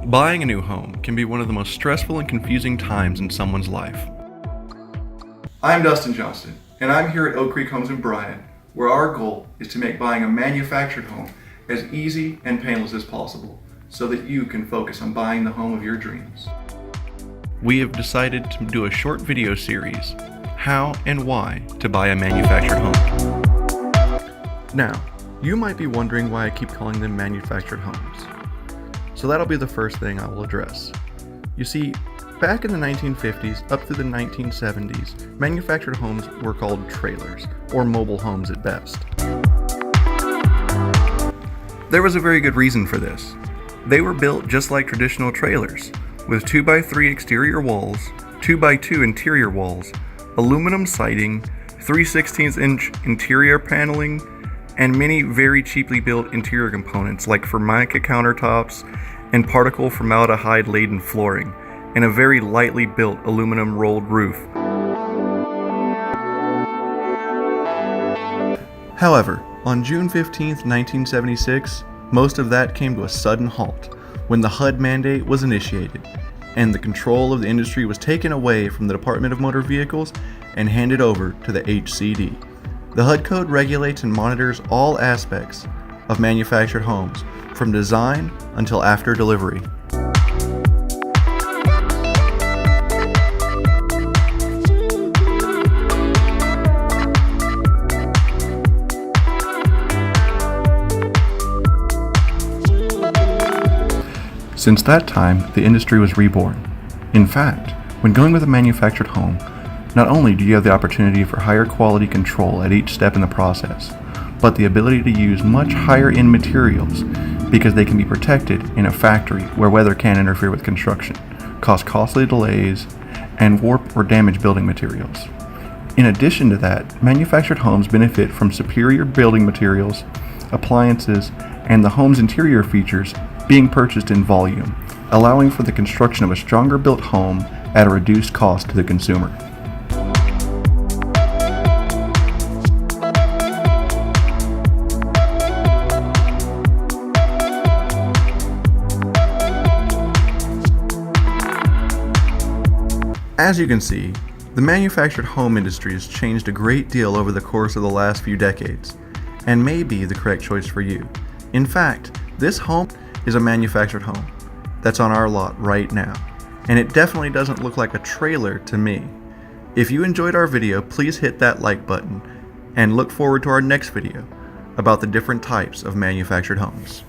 Buying a new home can be one of the most stressful and confusing times in someone's life. I'm Dustin Johnston, and I'm here at Oak Creek Homes in Bryan, where our goal is to make buying a manufactured home as easy and painless as possible, so that you can focus on buying the home of your dreams. We have decided to do a short video series, How and Why to Buy a Manufactured Home. Now, you might be wondering why I keep calling them manufactured homes. So that'll be the first thing I will address. You see, back in the 1950s up through the 1970s, manufactured homes were called trailers, or mobile homes at best. There was a very good reason for this. They were built just like traditional trailers, with 2x3 exterior walls, 2x2 interior walls, aluminum siding, 3/16-inch interior paneling, and many very cheaply built interior components like Formica countertops and particle formaldehyde-laden flooring, and a very lightly built aluminum rolled roof. However, on June 15, 1976, most of that came to a sudden halt when the HUD mandate was initiated, and the control of the industry was taken away from the Department of Motor Vehicles and handed over to the HCD. The HUD code regulates and monitors all aspects of manufactured homes, from design until after delivery. Since that time, the industry was reborn. In fact, when going with a manufactured home, not only do you have the opportunity for higher quality control at each step in the process, but the ability to use much higher end materials because they can be protected in a factory where weather can interfere with construction, cause costly delays, and warp or damage building materials. In addition to that, manufactured homes benefit from superior building materials, appliances, and the home's interior features being purchased in volume, allowing for the construction of a stronger built home at a reduced cost to the consumer. As you can see, the manufactured home industry has changed a great deal over the course of the last few decades, and may be the correct choice for you. In fact, this home is a manufactured home that's on our lot right now, and it definitely doesn't look like a trailer to me. If you enjoyed our video, please hit that like button, and look forward to our next video about the different types of manufactured homes.